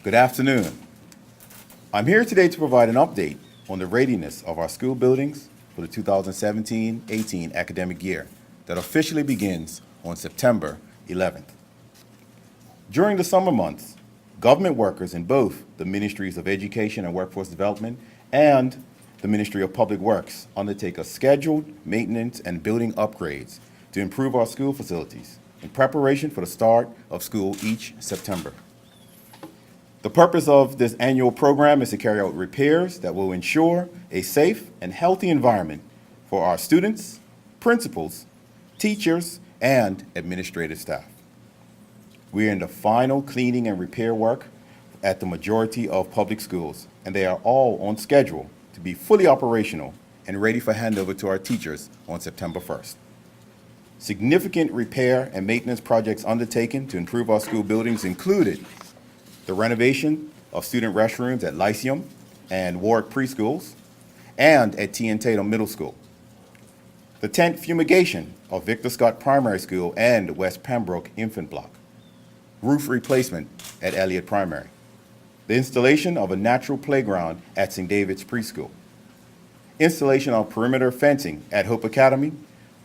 Good afternoon. I'm here today to provide an update on the readiness of our school buildings for the 2017-18 academic year that officially begins on September 11th. During the summer months, government workers in both the Ministries of Education and Workforce Development and the Ministry of Public Works undertake a scheduled maintenance and building upgrades to improve our school facilities in preparation for the start of school each September. The purpose of this annual program is to carry out repairs that will ensure a safe and healthy environment for our students, principals, teachers, and administrative staff. We are in the final cleaning and repair work at the majority of public schools, and they are all on schedule to be fully operational and ready for handover to our teachers on September 1st. Significant repair and maintenance projects undertaken to improve our school buildings included the renovation of student restrooms at Lyceum and Warwick Preschools and at T. N. Tatum Middle School, the tent fumigation of Victor Scott Primary School and West Pembroke Infant Block, roof replacement at Elliott Primary, the installation of a natural playground at St. David's Preschool, installation of perimeter fencing at Hope Academy,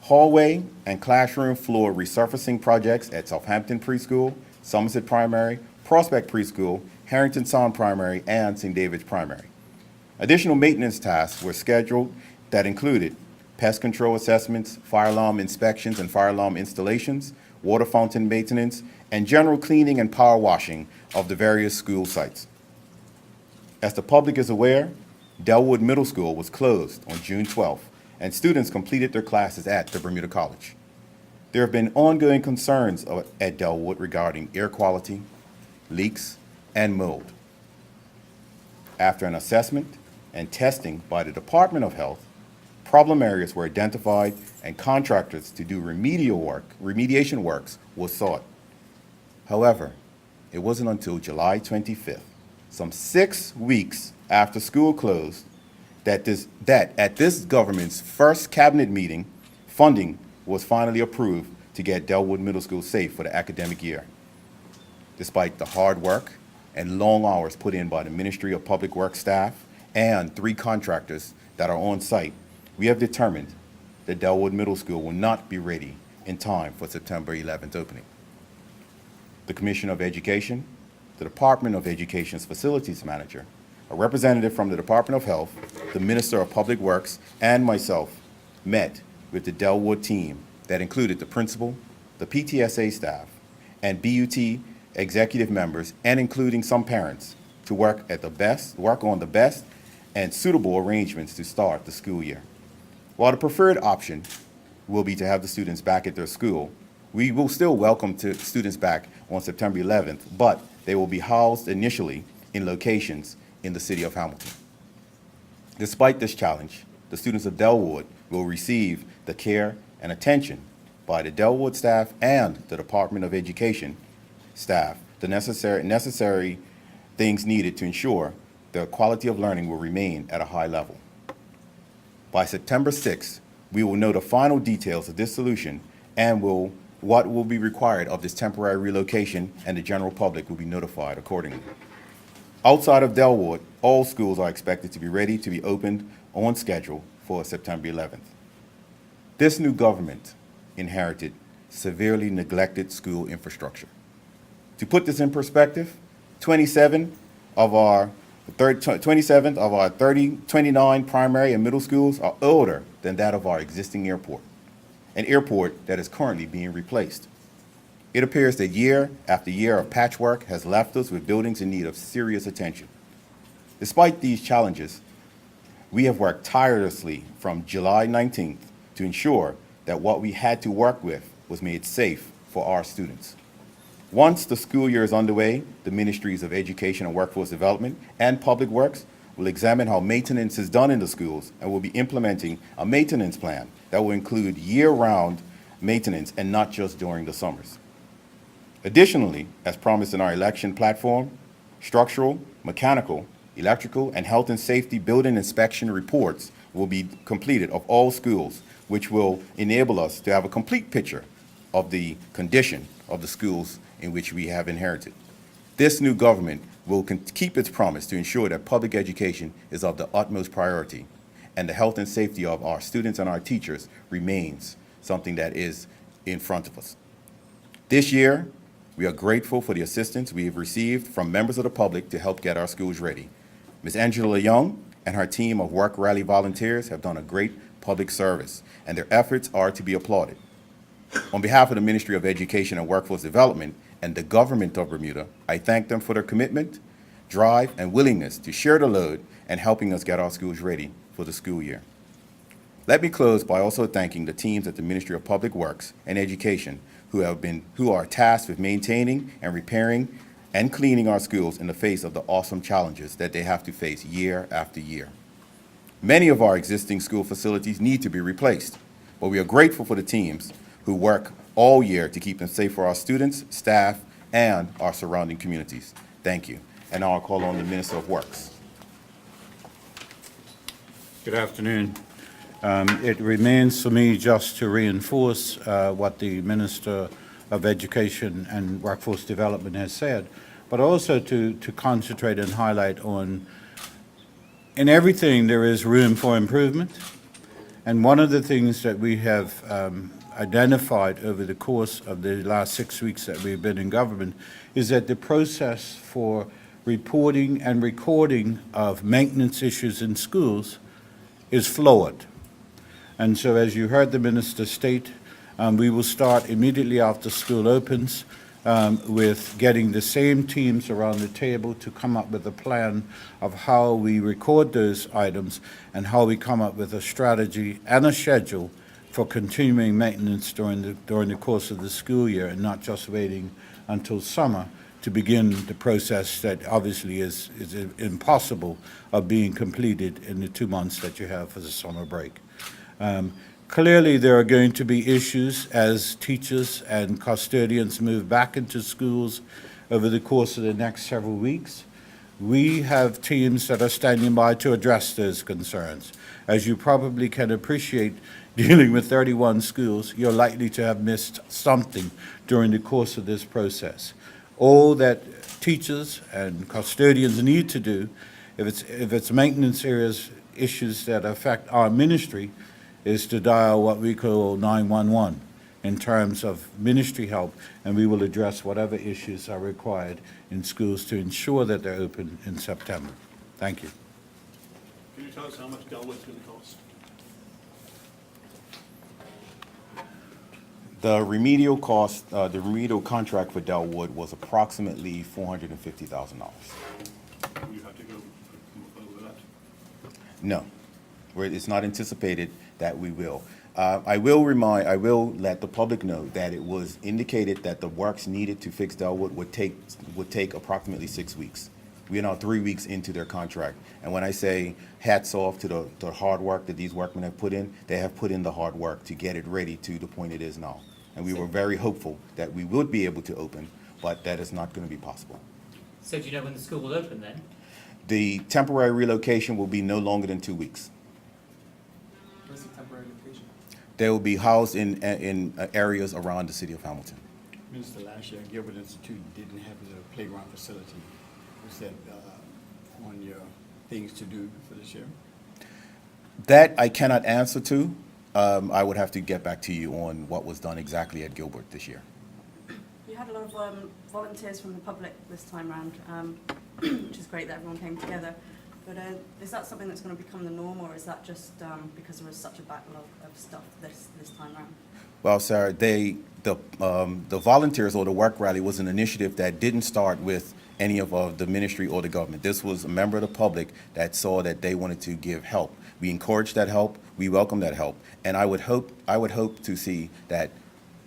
hallway and classroom floor resurfacing projects at Southampton Preschool, Somerset Primary, Prospect Preschool, Harrington Sound Primary, and St. David's Primary. Additional maintenance tasks were scheduled that included pest control assessments, fire alarm inspections and fire alarm installations, water fountain maintenance, and general cleaning and power washing of the various school sites. As the public is aware, Dellwood Middle School was closed on June 12th, and students completed their classes at the Bermuda College. There have been ongoing concerns at Dellwood regarding air quality, leaks, and mold. After an assessment and testing by the Department of Health, problem areas were identified and contractors to do remediation works was sought. However, it wasn't until July 25th, some 6 weeks after school closed, that at this government's first cabinet meeting, funding was finally approved to get Dellwood Middle School safe for the academic year. Despite the hard work and long hours put in by the Ministry of Public Works staff and 3 contractors that are on site, we have determined that Dellwood Middle School will not be ready in time for September 11th opening. The Commissioner of Education, the Department of Education's Facilities Manager, a representative from the Department of Health, the Minister of Public Works, and myself met with the Dellwood team that included the principal, the PTSA staff, and BUT executive members, and including some parents, to work on the best and suitable arrangements to start the school year. While the preferred option will be to have the students back at their school, we will still welcome students back on September 11th, but they will be housed initially in locations in the city of Hamilton. Despite this challenge, the students of Dellwood will receive the care and attention by the Dellwood staff and the Department of Education staff, the necessary things needed to ensure the quality of learning will remain at a high level. By September 6th, we will know the final details of this solution and what will be required of this temporary relocation, and the general public will be notified accordingly. Outside of Dellwood, all schools are expected to be ready to be opened on schedule for September 11th. This new government inherited severely neglected school infrastructure. To put this in perspective, 27 of our 29 primary and middle schools are older than that of our existing airport, an airport that is currently being replaced. It appears that year after year of patchwork has left us with buildings in need of serious attention. Despite these challenges, we have worked tirelessly from July 19th to ensure that what we had to work with was made safe for our students. Once the school year is underway, the Ministries of Education and Workforce Development and Public Works will examine how maintenance is done in the schools and will be implementing a maintenance plan that will include year-round maintenance and not just during the summers. Additionally, as promised in our election platform, structural, mechanical, electrical, and health and safety building inspection reports will be completed of all schools, which will enable us to have a complete picture of the condition of the schools in which we have inherited. This new government will keep its promise to ensure that public education is of the utmost priority and the health and safety of our students and our teachers remains something that is in front of us. This year, we are grateful for the assistance we have received from members of the public to help get our schools ready. Ms. Angela Young and her team of Work Rally volunteers have done a great public service, and their efforts are to be applauded. On behalf of the Ministry of Education and Workforce Development and the government of Bermuda, I thank them for their commitment, drive, and willingness to share the load and helping us get our schools ready for the school year. Let me close by also thanking the teams at the Ministry of Public Works and Education who are tasked with maintaining and repairing and cleaning our schools in the face of the awesome challenges that they have to face year after year. Many of our existing school facilities need to be replaced, but we are grateful for the teams who work all year to keep them safe for our students, staff, and our surrounding communities. Thank you. And now I'll call on the Minister of Works. Good afternoon. It remains for me just to reinforce what the Minister of Education and Workforce Development has said, but also to concentrate and highlight on, in everything there is room for improvement. And one of the things that we have identified over the course of the last 6 weeks that we've been in government is that the process for reporting and recording of maintenance issues in schools is flawed. And so as you heard the Minister state, we will start immediately after school opens with getting the same teams around the table to come up with a plan of how we record those items and how we come up with a strategy and a schedule for continuing maintenance during the course of the school year, and not just waiting until summer to begin the process that obviously is impossible of being completed in the 2 months that you have for the summer break. Clearly, there are going to be issues as teachers and custodians move back into schools over the course of the next several weeks. We have teams that are standing by to address those concerns. As you probably can appreciate, dealing with 31 schools, you're likely to have missed something during the course of this process. All that teachers and custodians need to do, if it's maintenance issues that affect our ministry, is to dial what we call 911 in terms of ministry help, and we will address whatever issues are required in schools to ensure that they're open in September. Thank you. Can you tell us how much Dellwood's going to cost? The remedial cost, the remedial contract for Dellwood was approximately $450,000. You have to go over that. No, it's not anticipated that we will. I will let the public know that it was indicated that the works needed to fix Dellwood would take approximately 6 weeks. We are now 3 weeks into their contract. And when I say hats off to the hard work that these workmen have put in, they have put in the hard work to get it ready to the point it is now. And we were very hopeful that we would be able to open, but that is not going to be possible. So do you know when the school will open then? The temporary relocation will be no longer than 2 weeks. Where's the temporary location? They will be housed in areas around the city of Hamilton. Minister, last year Gilbert Institute didn't have a playground facility. Was that on your things to do for this year? That I cannot answer to. I would have to get back to you on what was done exactly at Gilbert this year. You had a lot of volunteers from the public this time round, which is great that everyone came together. But is that something that's going to become the norm, or is that just because there was such a backlog of stuff this time round? Well, Sarah, the volunteers or the work rally was an initiative that didn't start with any of the ministry or the government. This was a member of the public that saw that they wanted to give help. We encouraged that help. We welcome that help, and I would hope to see that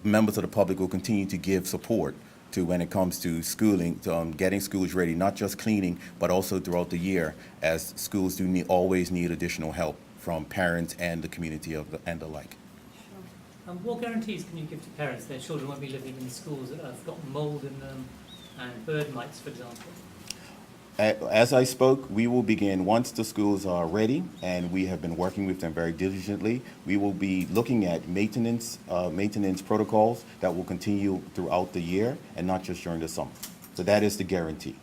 members of the public will continue to give support to when it comes to schooling, to getting schools ready, not just cleaning, but also throughout the year, as schools do always need additional help from parents and the community and the like. What guarantees can you give to parents their children won't be living in schools that have got mould in them and bird mites, for example? As I spoke, we will begin once the schools are ready, and we have been working with them very diligently. We will be looking at maintenance protocols that will continue throughout the year and not just during the summer. So that is the guarantee.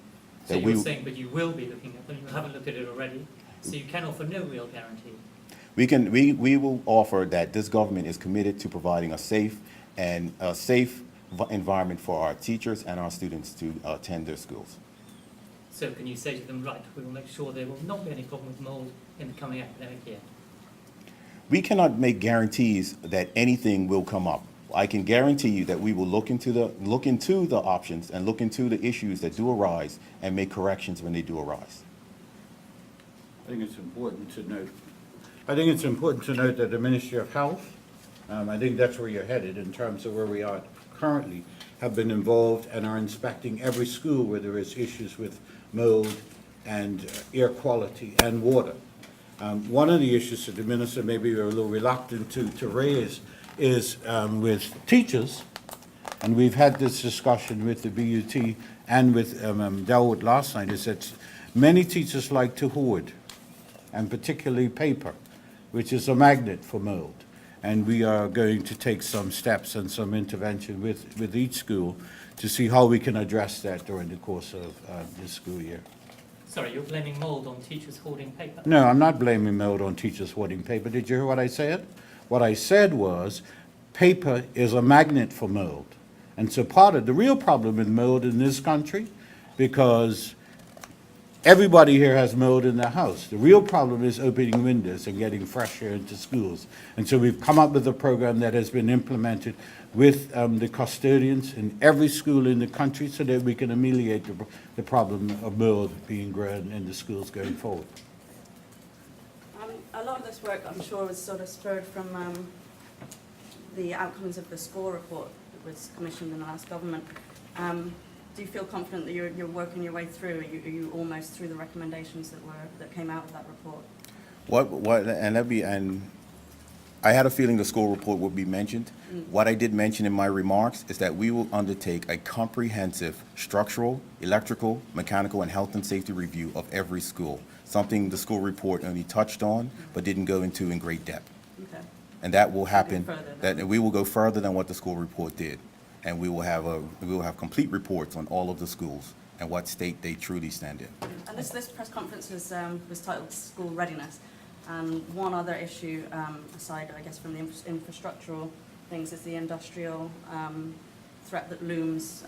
So that we. you're saying, but you will be looking at them, you haven't looked at it already, so you can offer no real guarantee. We will offer that this government is committed to providing a safe environment for our teachers and our students to attend their schools. So can you say to them, right, we will make sure there will not be any problem with mould in the coming academic year? We cannot make guarantees that anything will come up. I can guarantee you that we will look into the options and look into the issues that do arise and make corrections when they do arise. I think it's important to note. I think it's important to note that the Ministry of Health, I think that's where you're headed in terms of where we are currently, have been involved and are inspecting every school where there is issues with mold and air quality and water. One of the issues that the minister maybe are a little reluctant to raise is with teachers, and we've had this discussion with the BUT and with Dellwood last night, is that many teachers like to hoard, and particularly paper, which is a magnet for mold. And we are going to take some steps and some intervention with each school to see how we can address that during the course of this school year. Sorry, you're blaming mould on teachers hoarding paper? No, I'm not blaming mold on teachers hoarding paper. Did you hear what I said? What I said was paper is a magnet for mold. And so part of the real problem with mold in this country, because everybody here has mold in their house. The real problem is opening windows and getting fresh air into schools. And so we've come up with a program that has been implemented with the custodians in every school in the country so that we can ameliorate the problem of mold being grown in the schools going forward. A lot of this work, I'm sure, was sort of spurred from the outcomes of the score report that was commissioned in the last government. Do you feel confident that you're working your way through? Are you almost through the recommendations that came out of that report? I had a feeling the school report would be mentioned. What I did mention in my remarks is that we will undertake a comprehensive structural, electrical, mechanical, and health and safety review of every school, something the school report only touched on but didn't go into in great depth. Okay. And that will happen, Further that than- we will go further than what the school report did. And we will have complete reports on all of the schools and what state they truly stand in. And this press conference was titled School Readiness. And one other issue, aside, I guess, from the infrastructural things, is the industrial threat that looms.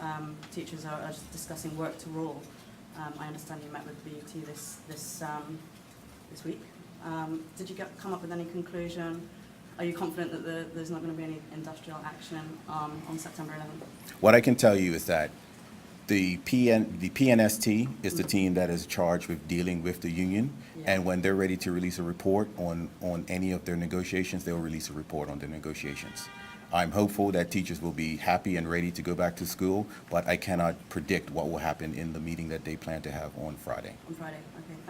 Teachers are discussing work to rule. I understand you met with the BUT this week. Did you come up with any conclusion? Are you confident that there's not going to be any industrial action on September 11th? What I can tell you is that the PNST is the team that is charged with dealing with the union, Yeah. and when they're ready to release a report on any of their negotiations, they'll release a report on their negotiations. I'm hopeful that teachers will be happy and ready to go back to school, but I cannot predict what will happen in the meeting that they plan to have on Friday. On Friday, okay.